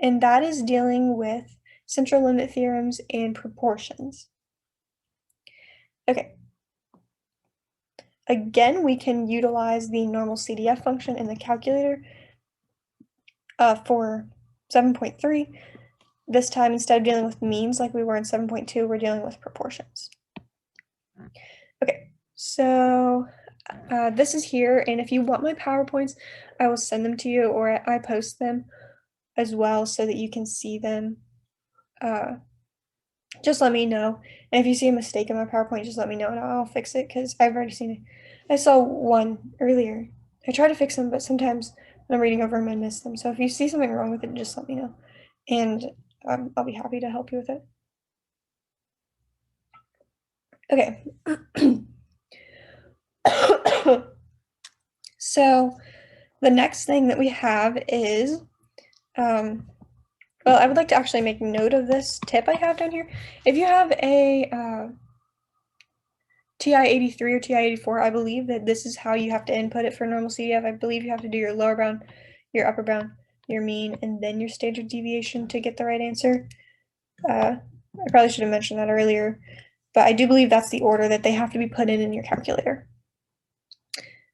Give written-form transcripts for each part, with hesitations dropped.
and that is dealing with central limit theorems and proportions. Okay. Again, we can utilize the normal CDF function in the calculator for 7.3. This time, instead of dealing with means like we were in 7.2, we're dealing with proportions. Okay, so this is here, and if you want my PowerPoints, I will send them to you, or I post them as well so that you can see them. Just let me know. And if you see a mistake in my PowerPoint, just let me know and I'll fix it because I've already seen it. I saw one earlier. I try to fix them, but sometimes when I'm reading over them, I miss them. So if you see something wrong with it, just let me know. And I'll be happy to help you with it. Okay. So the next thing that we have is, well, I would like to actually make note of this tip I have down here. If you have a TI-83 or TI-84, I believe that this is how you have to input it for normal CDF. I believe you have to do your lower bound, your upper bound, your mean, and then your standard deviation to get the right answer. I probably should have mentioned that earlier, but I do believe that's the order that they have to be put in your calculator.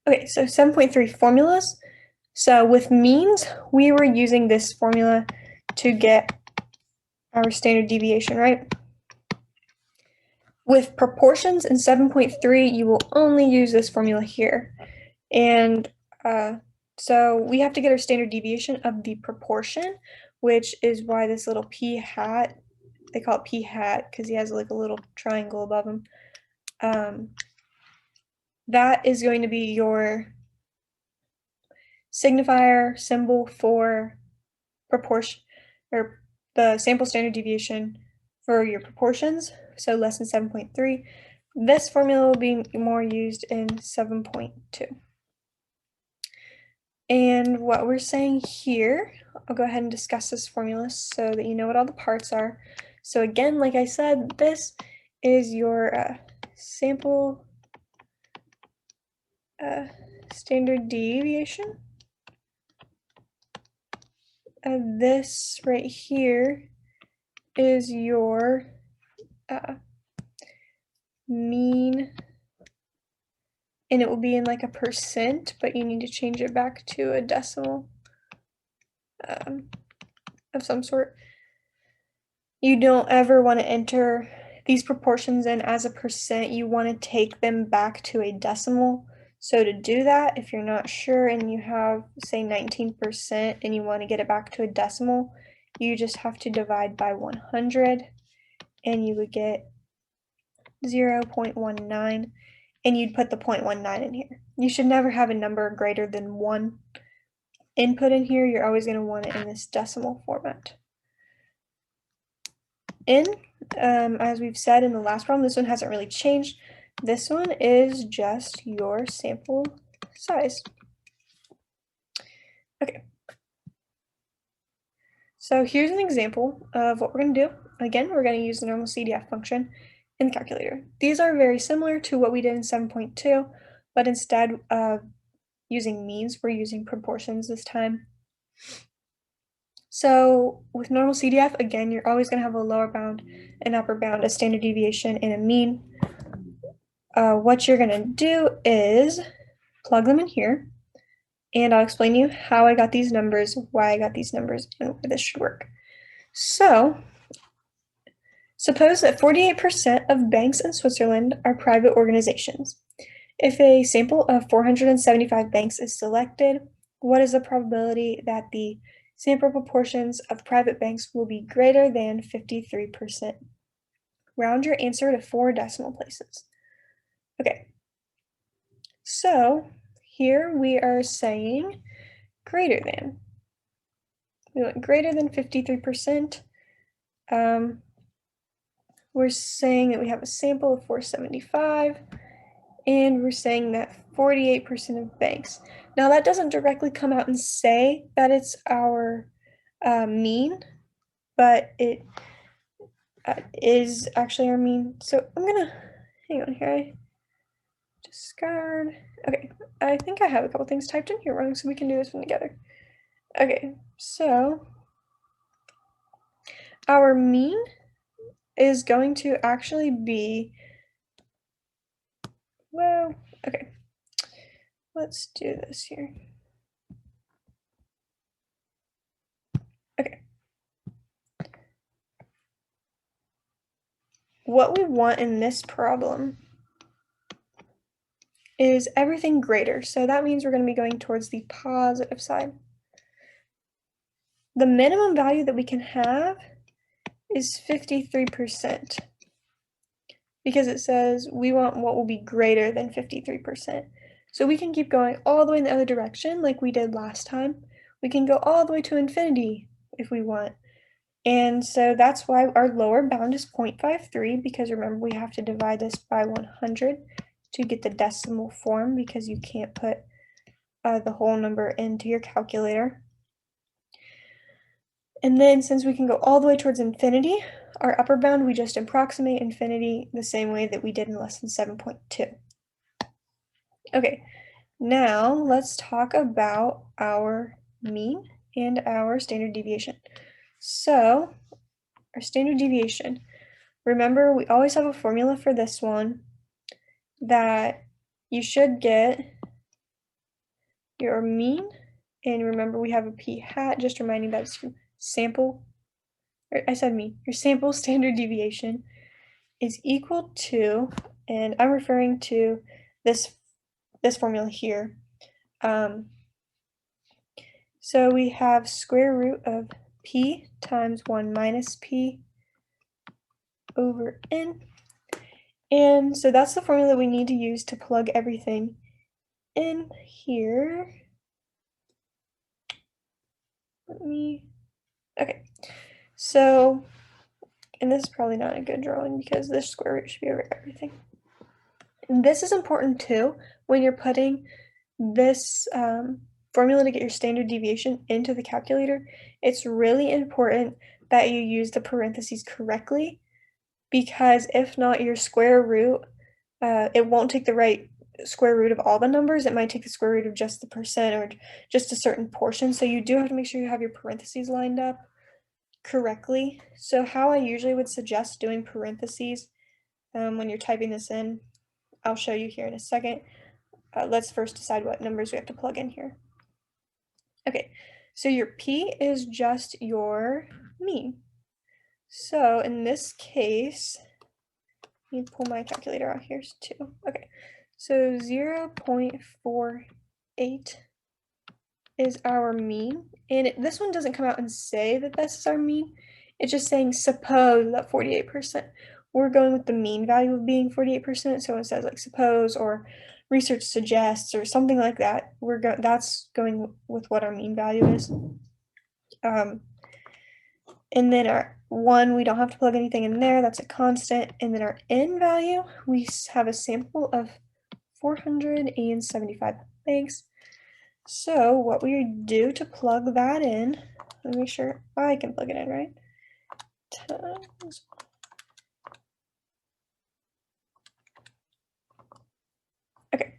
Okay, so 7.3 formulas. So with means, we were using this formula to get our standard deviation, right? With proportions in 7.3, you will only use this formula here. And so we have to get our standard deviation of the proportion, which is why this little p hat, they call it p hat because he has like a little triangle above him. That is going to be your signifier symbol for proportion, or the sample standard deviation for your proportions, so less than 7.3. This formula will be more used in 7.2. And what we're saying here, I'll go ahead and discuss this formula so that you know what all the parts are. So again, like I said, this is your sample standard deviation. This right here is your mean, and it will be in like a percent, but you need to change it back to a decimal of some sort. You don't ever want to enter these proportions in as a percent. You want to take them back to a decimal. So to do that, if you're not sure and you have, say, 19% and you want to get it back to a decimal, you just have to divide by 100 and you would get 0.19, and you'd put the 0.19 in here. You should never have a number greater than 1 input in here. You're always going to want it in this decimal format. As we've said in the last problem, this one hasn't really changed. This one is just your sample size. Okay. So here's an example of what we're going to do. Again, we're going to use the normal CDF function in the calculator. These are very similar to what we did in 7.2, but instead of using means, we're using proportions this time. So with normal CDF, again, you're always going to have a lower bound, an upper bound, a standard deviation, and a mean. What you're going to do is plug them in here, and I'll explain to you how I got these numbers, why I got these numbers, and why this should work. So suppose that 48% of banks in Switzerland are private organizations. If a sample of 475 banks is selected, what is the probability that the sample proportions of private banks will be greater than 53%? Round your answer to 4 decimal places. Okay, so here we are saying greater than. We want greater than 53%. We're saying that we have a sample of 475, and we're saying that 48% of banks. Now that doesn't directly come out and say that it's our mean, but it is actually our mean. So I'm gonna, hang on here, I discard. Okay, I think I have a couple things typed in here wrong, so we can do this one together. Okay, so our mean is going to actually be, well, okay, let's do this here. Okay. What we want in this problem is everything greater. So that means we're going to be going towards the positive side. The minimum value that we can have is 53%, because it says we want what will be greater than 53%. So we can keep going all the way in the other direction like we did last time. We can go all the way to infinity if we want. And so that's why our lower bound is 0.53, because remember we have to divide this by 100 to get the decimal form, because you can't put the whole number into your calculator. And then since we can go all the way towards infinity, our upper bound, we just approximate infinity the same way that we did in lesson 7.2. Okay, now let's talk about our mean and our standard deviation. So our standard deviation, remember we always have a formula for this one that you should get your mean, and remember we have a p hat, just reminding that it's your sample, or I said mean, your sample standard deviation is equal to, and I'm referring to this formula here. So we have square root of p times 1 minus p over n. And so that's the formula we need to use to plug everything in here. Okay, so, and this is probably not a good drawing because this square root should be over everything. And this is important too when you're putting this formula to get your standard deviation into the calculator. It's really important that you use the parentheses correctly, because if not, your square root, it won't take the right square root of all the numbers. It might take the square root of just the percent or just a certain portion. So you do have to make sure you have your parentheses lined up correctly. So how I usually would suggest doing parentheses when you're typing this in, I'll show you here in a second. Let's first decide what numbers we have to plug in here. Okay, so your P is just your mean. So in this case, let me pull my calculator out here too. Okay, so 0.48 is our mean. And this one doesn't come out and say that this is our mean. It's just saying suppose that 48%. We're going with the mean value of being 48%. So it says like suppose or research suggests or something like that. That's going with what our mean value is. And then our 1, we don't have to plug anything in there, that's a constant. And then our n value, we have a sample of 475 eggs. So what we do to plug that in, let me make sure I can plug it in, right? Times. Okay.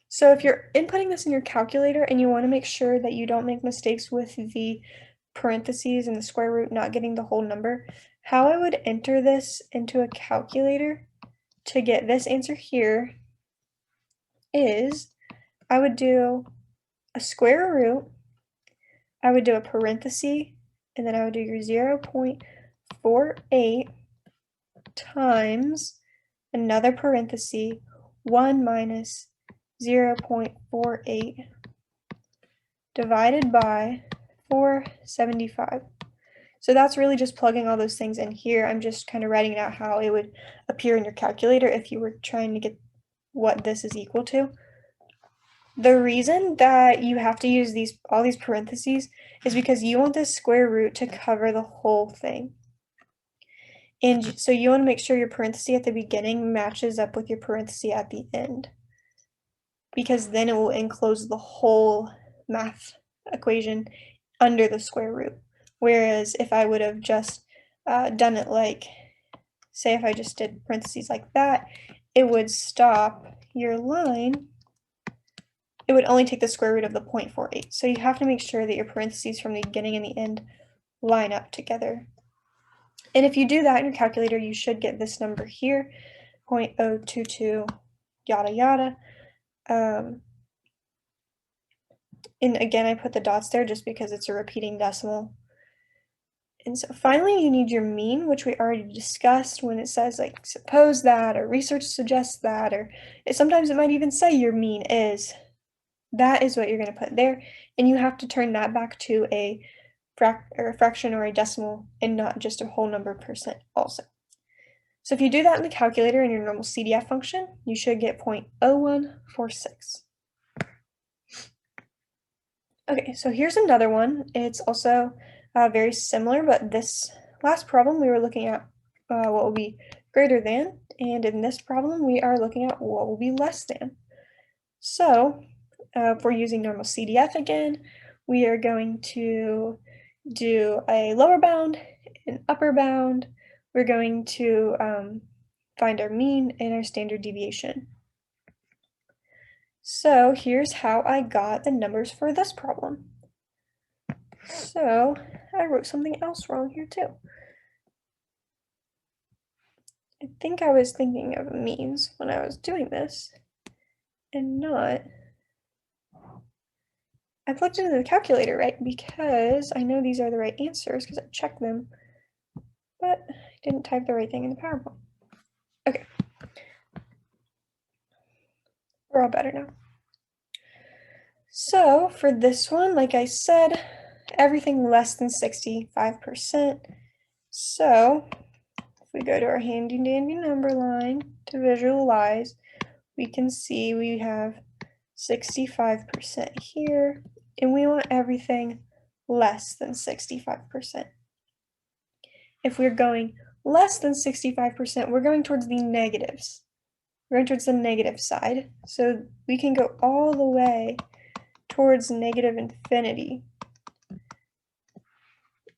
So if you're inputting this in your calculator and you want to make sure that you don't make mistakes with the parentheses and the square root not getting the whole number, how I would enter this into a calculator to get this answer here is I would do a square root, I would do a parenthesis, and then I would do your 0.48 times another parenthesis, 1 minus 0.48 divided by 475. So that's really just plugging all those things in here. I'm just kind of writing it out how it would appear in your calculator if you were trying to get what this is equal to. The reason that you have to use all these parentheses is because you want this square root to cover the whole thing. And so you want to make sure your parenthesis at the beginning matches up with your parenthesis at the end, because then it will enclose the whole math equation under the square root. Whereas if I would have just done it like, say if I just did parentheses like that, it would stop your line. It would only take the square root of the 0.48. So you have to make sure that your parentheses from the beginning and the end line up together. And if you do that in your calculator, you should get this number here, 0.022, yada, yada. And again, I put the dots there just because it's a repeating decimal. And so finally, you need your mean, which we already discussed when it says like, suppose that, or research suggests that, or sometimes it might even say your mean is. That is what you're going to put there. And you have to turn that back to a fraction or a decimal and not just a whole number percent also. So if you do that in the calculator in your normal CDF function, you should get 0.0146. Okay, so here's another one. It's also very similar, but this last problem we were looking at what will be greater than, and in this problem we are looking at what will be less than. So if we're using normal CDF again, we are going to do a lower bound, an upper bound. We're going to find our mean and our standard deviation. So here's how I got the numbers for this problem. So I wrote something else wrong here too. I think I was thinking of means when I was doing this and not. I plugged into the calculator, right? Because I know these are the right answers because I checked them, but I didn't type the right thing in the PowerPoint. Okay. We're all better now. So for this one, like I said, everything less than 65%. So if we go to our handy dandy number line to visualize, we can see we have 65% here, and we want everything less than 65%. If we're going less than 65%, we're going towards the negatives. We're going towards the negative side. So we can go all the way towards negative infinity,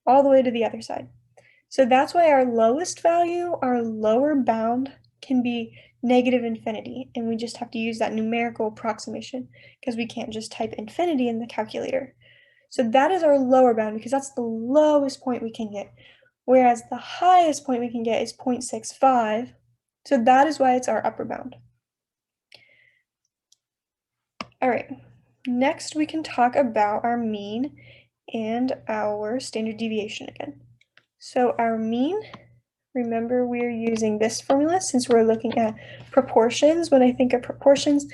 all the way to the other side. So that's why our lowest value, our lower bound, can be negative infinity, and we just have to use that numerical approximation because we can't just type infinity in the calculator. So that is our lower bound because that's the lowest point we can get, whereas the highest point we can get is 0.65. So that is why it's our upper bound. All right, next we can talk about our mean and our standard deviation again. So our mean, remember we're using this formula since we're looking at proportions. When I think of proportions,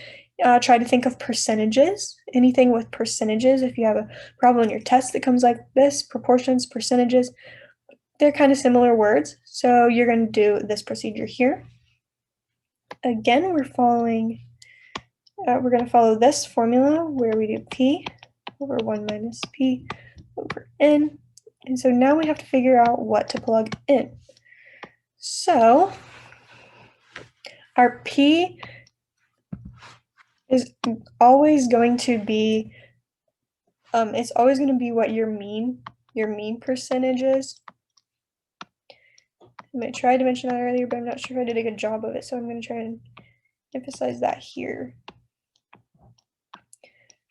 try to think of percentages. Anything with percentages, if you have a problem in your test that comes like this, proportions, percentages, they're kind of similar words. So you're going to do this procedure here. Again, we're going to follow this formula where we do P over 1 minus P over N. And so now we have to figure out what to plug in. So our P is always going to be, it's always going to be what your mean percentage is. I tried to mention that earlier, but I'm not sure if I did a good job of it, so I'm going to try and emphasize that here.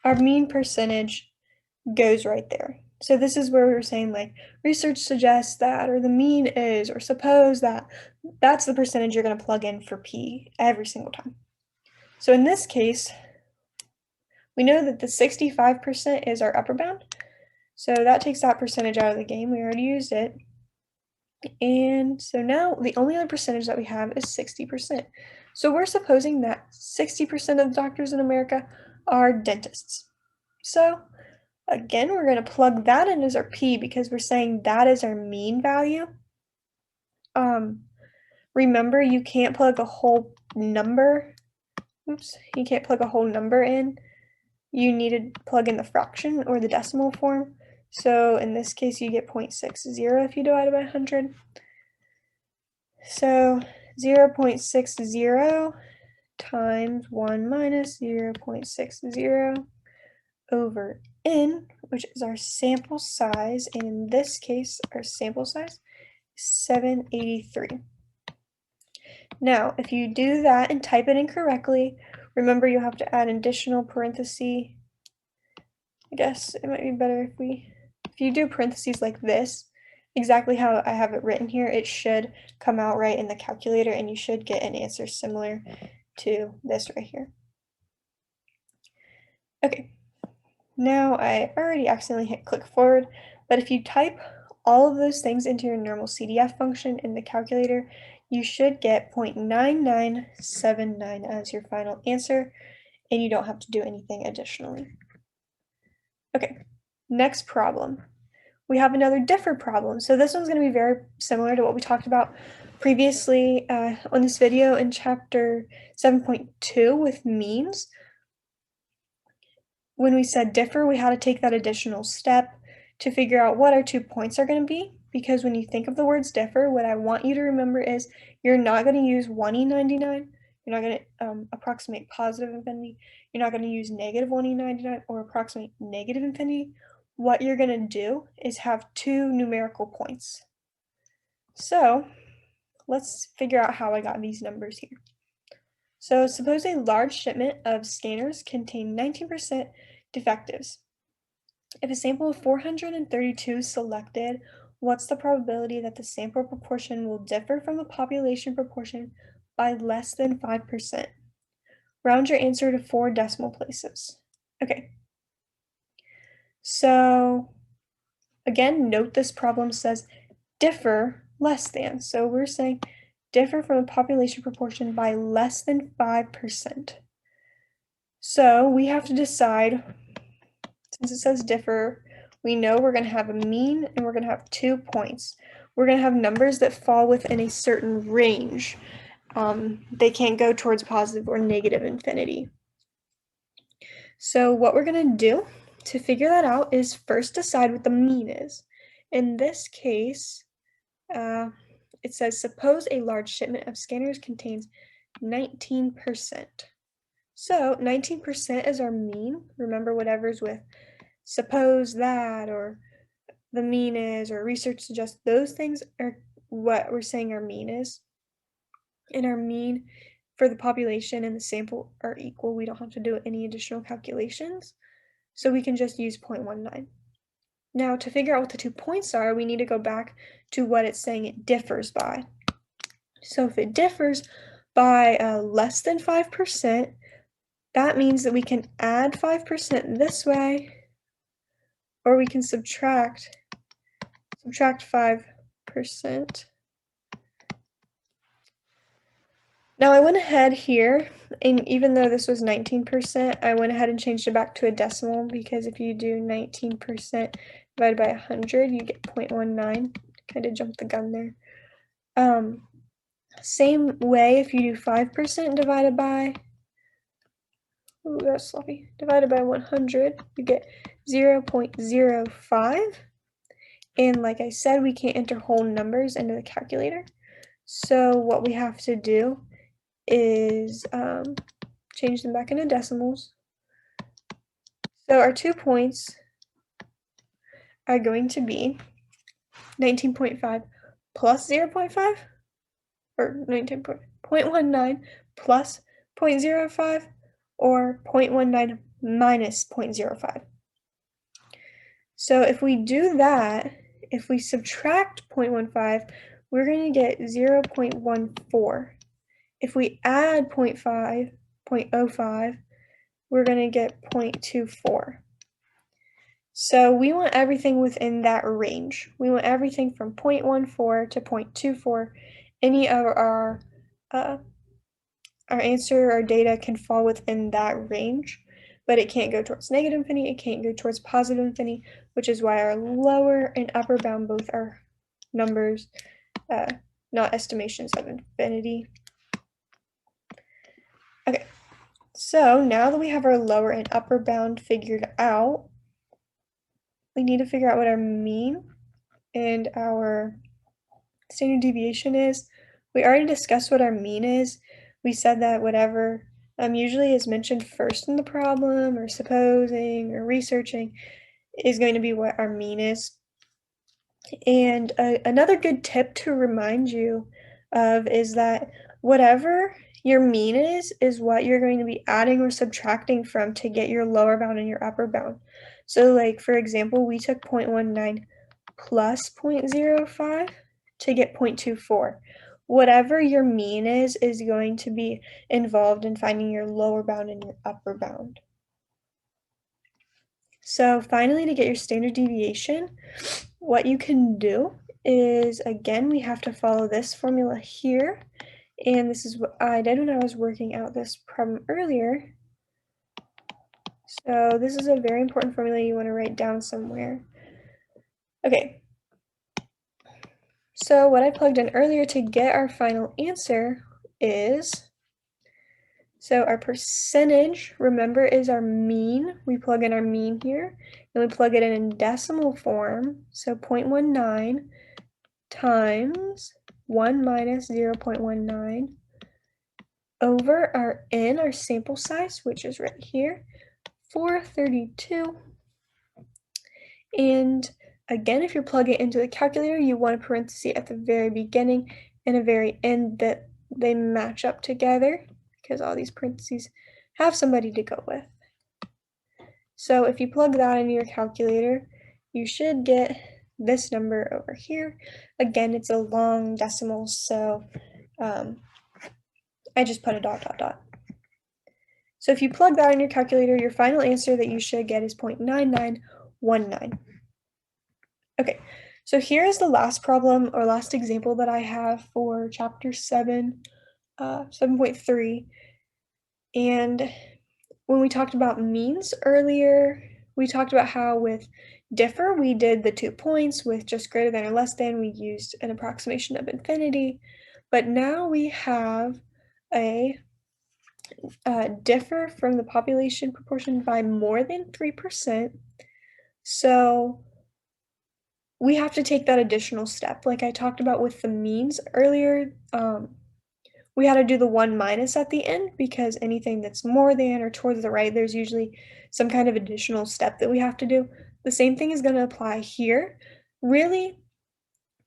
Our mean percentage goes right there. So this is where we were saying like research suggests that, or the mean is, or suppose that. That's the percentage you're going to plug in for P every single time. So in this case, we know that the 65% is our upper bound. So that takes that percentage out of the game. We already used it. And so now the only other percentage that we have is 60%. So we're supposing that 60% of the doctors in America are dentists. So again, we're going to plug that in as our P because we're saying that is our mean value. Remember, you can't plug a whole number. You can't plug a whole number in. You need to plug in the fraction or the decimal form. So in this case, you get 0.60 if you divide it by 100. So 0.60 times 1 minus 0.60 over n, which is our sample size, and in this case, our sample size is 783. Now, if you do that and type it in correctly, remember you have to add additional parenthesis. I guess it might be better if you do parentheses like this, exactly how I have it written here, it should come out right in the calculator and you should get an answer similar to this right here. Okay, now I already accidentally hit click forward, but if you type all of those things into your normal CDF function in the calculator, you should get 0.9979 as your final answer, and you don't have to do anything additionally. Okay, next problem. We have another differ problem. So this one's going to be very similar to what we talked about previously on this video in chapter 7.2 with means. When we said differ, we had to take that additional step to figure out what our 2 points are going to be, because when you think of the words differ, what I want you to remember is you're not going to use 1e99, you're not going to approximate positive infinity, you're not going to use negative 1e99 or approximate negative infinity. What you're going to do is have 2 numerical points. So let's figure out how I got these numbers here. So suppose a large shipment of scanners contain 19% defectives. If a sample of 432 is selected, what's the probability that the sample proportion will differ from the population proportion by less than 5%? Round your answer to 4 decimal places. Okay. So again, note this problem says differ less than. So we're saying differ from the population proportion by less than 5%. So we have to decide, since it says differ, we know we're going to have a mean and we're going to have 2 points. We're going to have numbers that fall within a certain range. They can't go towards positive or negative infinity. So what we're going to do to figure that out is first decide what the mean is. In this case, it says, suppose a large shipment of scanners contains 19%. So 19% is our mean. Remember, whatever's with suppose that, or the mean is, or research suggests, those things are what we're saying our mean is. And our mean for the population and the sample are equal. We don't have to do any additional calculations. So we can just use 0.19. Now, to figure out what the 2 points are, we need to go back to what it's saying it differs by. So if it differs by less than 5%, that means that we can add 5% this way, or we can subtract 5%. Now I went ahead here, and even though this was 19%, I went ahead and changed it back to a decimal, because if you do 19% divided by 100, you get 0.19. Kind of jumped the gun there. Same way, if you do 5% divided by, ooh, that's sloppy, divided by 100, you get 0.05. And like I said, we can't enter whole numbers into the calculator. So what we have to do is change them back into decimals. So our 2 points are going to be 19.5 plus 0.5, or 0.19 plus 0.05, or 0.19 minus 0.05. So if we do that, if we subtract 0.15, we're going to get 0.14. If we add 0.05, we're going to get 0.24. So we want everything within that range. We want everything from 0.14 to 0.24. Any of our answer, our data can fall within that range, but it can't go towards negative infinity, it can't go towards positive infinity, which is why our lower and upper bound both are numbers, not estimations of infinity. Okay, so now that we have our lower and upper bound figured out, we need to figure out what our mean and our standard deviation is. We already discussed what our mean is. We said that whatever usually is mentioned first in the problem, or supposing, or researching, is going to be what our mean is. And another good tip to remind you of is that whatever your mean is what you're going to be adding or subtracting from to get your lower bound and your upper bound. So like, for example, we took 0.19 plus 0.05 to get 0.24. Whatever your mean is going to be involved in finding your lower bound and your upper bound. So finally, to get your standard deviation, what you can do is, again, we have to follow this formula here. And this is what I did when I was working out this problem earlier. So this is a very important formula you want to write down somewhere. Okay. So what I plugged in earlier to get our final answer is, so our percentage, remember, is our mean. We plug in our mean here, and we plug it in decimal form. So 0.19 times 1 minus 0.19 over our n, our sample size, which is right here, 432. And again, if you're plugging it into the calculator, you want a parenthesis at the very beginning and a very end that they match up together, because all these parentheses have somebody to go with. So if you plug that into your calculator, you should get this number over here. Again, it's a long decimal, so I just put a dot, dot, dot. So if you plug that in your calculator, your final answer that you should get is 0.9919. Okay, so here is the last problem or last example that I have for chapter 7, 7.3. And when we talked about means earlier, we talked about how with differ, we did the 2 points. With just greater than or less than, we used an approximation of infinity. But now we have a differ from the population proportion by more than 3%. So we have to take that additional step. Like I talked about with the means earlier, we had to do the 1 minus at the end, because anything that's more than or towards the right, there's usually some kind of additional step that we have to do. The same thing is going to apply here. Really,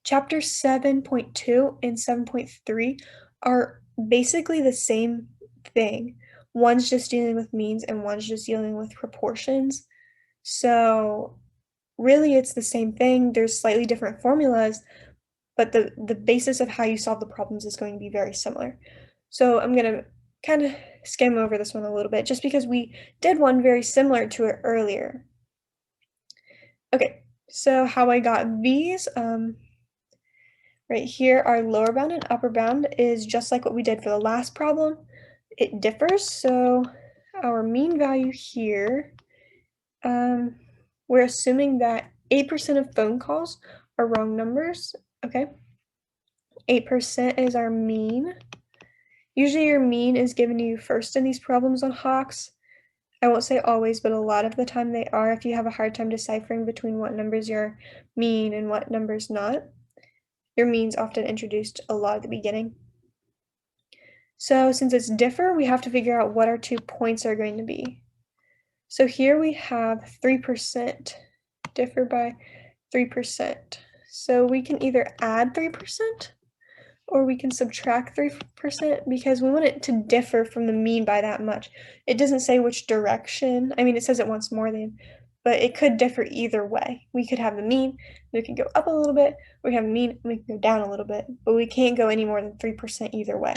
chapter 7.2 and 7.3 are basically the same thing. One's just dealing with means and one's just dealing with proportions. So really, it's the same thing. There's slightly different formulas, but the basis of how you solve the problems is going to be very similar. So I'm going to kind of skim over this one a little bit, just because we did one very similar to it earlier. Okay, so how I got these, right here, our lower bound and upper bound is just like what we did for the last problem. It differs, so our mean value here, we're assuming that 8% of phone calls are wrong numbers, okay? 8% is our mean. Usually your mean is given to you first in these problems on Hawks. I won't say always, but a lot of the time they are, if you have a hard time deciphering between what numbers your mean and what numbers not. Your mean's often introduced a lot at the beginning. So since it's differ, we have to figure out what our 2 points are going to be. So here we have 3%, differ by 3%. So we can either add 3% or we can subtract 3%, because we want it to differ from the mean by that much. It doesn't say which direction. I mean, it says it wants more than, but it could differ either way. We could have the mean, we can go up a little bit, we have the mean, we can go down a little bit, but we can't go any more than 3% either way.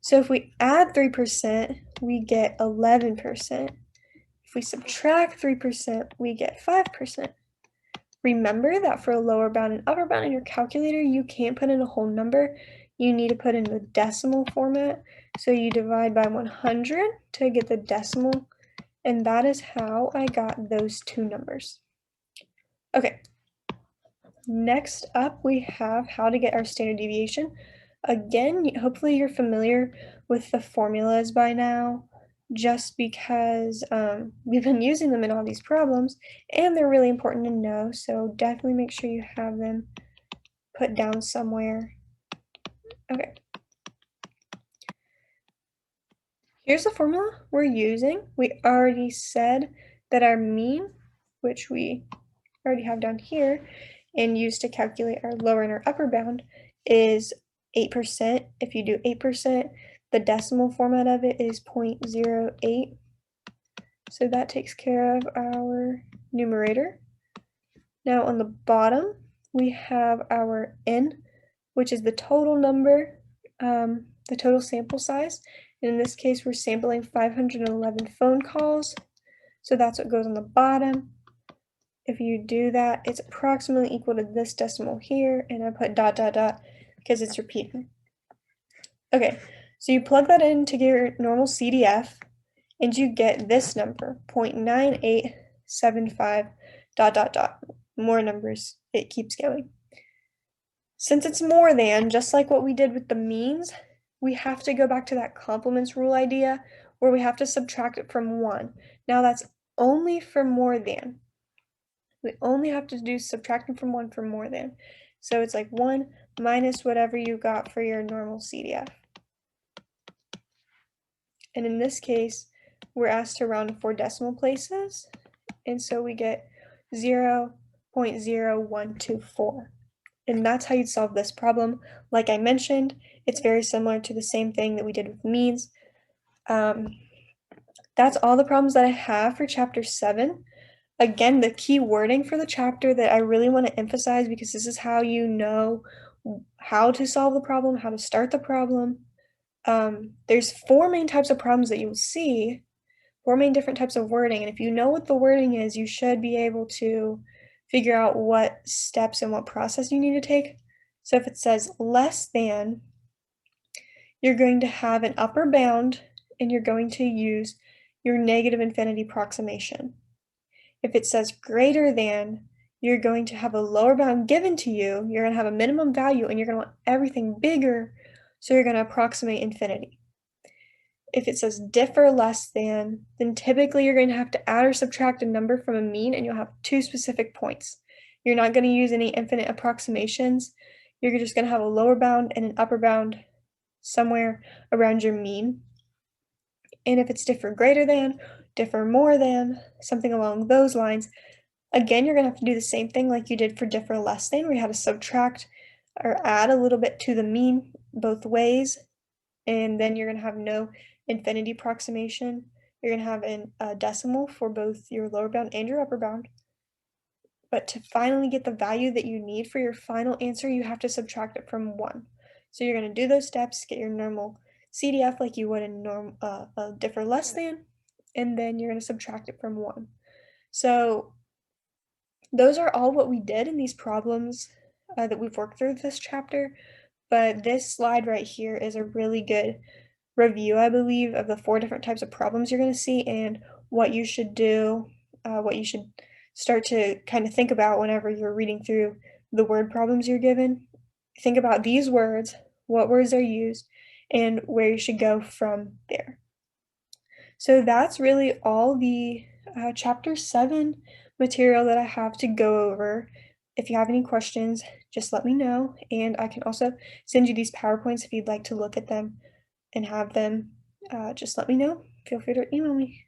So if we add 3%, we get 11%. If we subtract 3%, we get 5%. Remember that for a lower bound and upper bound in your calculator, you can't put in a whole number. You need to put in the decimal format. So you divide by 100 to get the decimal, and that is how I got those 2 numbers. Okay, next up we have how to get our standard deviation. Again, hopefully you're familiar with the formulas by now, just because we've been using them in all these problems and they're really important to know, so definitely make sure you have them put down somewhere. Okay. Here's the formula we're using. We already said that our mean, which we already have down here and used to calculate our lower and our upper bound, is 8%. If you do 8%, the decimal format of it is 0.08. So that takes care of our numerator. Now on the bottom, we have our n, which is the total number, the total sample size. And in this case, we're sampling 511 phone calls. So that's what goes on the bottom. If you do that, it's approximately equal to this decimal here, and I put ... because it's repeating. Okay, so you plug that into your normal CDF, and you get this number, 0.9875 ... More numbers, it keeps going. Since it's more than, just like what we did with the means, we have to go back to that complements rule idea where we have to subtract it from 1. Now that's only for more than. We only have to do subtracting from 1 for more than. So it's like 1 minus whatever you got for your normal CDF. And in this case, we're asked to round to 4 decimal places. And so we get 0.0124. And that's how you'd solve this problem. Like I mentioned, it's very similar to the same thing that we did with means. That's all the problems that I have for chapter 7. Again, the key wording for the chapter that I really want to emphasize, because this is how you know how to solve the problem, how to start the problem. There's 4 main types of problems that you'll see, 4 main different types of wording. And if you know what the wording is, you should be able to figure out what steps and what process you need to take. So if it says less than, you're going to have an upper bound and you're going to use your negative infinity approximation. If it says greater than, you're going to have a lower bound given to you. You're going to have a minimum value and you're going to want everything bigger, so you're going to approximate infinity. If it says differ less than, then typically you're going to have to add or subtract a number from a mean and you'll have 2 specific points. You're not going to use any infinite approximations. You're just going to have a lower bound and an upper bound somewhere around your mean. And if it's differ greater than, differ more than, something along those lines, again, you're going to have to do the same thing like you did for differ less than, where you had to subtract or add a little bit to the mean both ways. And then you're going to have no infinity approximation. You're going to have a decimal for both your lower bound and your upper bound. But to finally get the value that you need for your final answer, you have to subtract it from 1. So you're going to do those steps, get your normal CDF like you would in differ less than, and then you're going to subtract it from 1. So those are all what we did in these problems that we've worked through this chapter. But this slide right here is a really good review, I believe, of the 4 different types of problems you're going to see and what you should do, what you should start to kind of think about whenever you're reading through the word problems you're given. Think about these words, what words are used, and where you should go from there. So that's really all the chapter 7 material that I have to go over. If you have any questions, just let me know, and I can also send you these PowerPoints if you'd like to look at them and have them. Just let me know. Feel free to email me.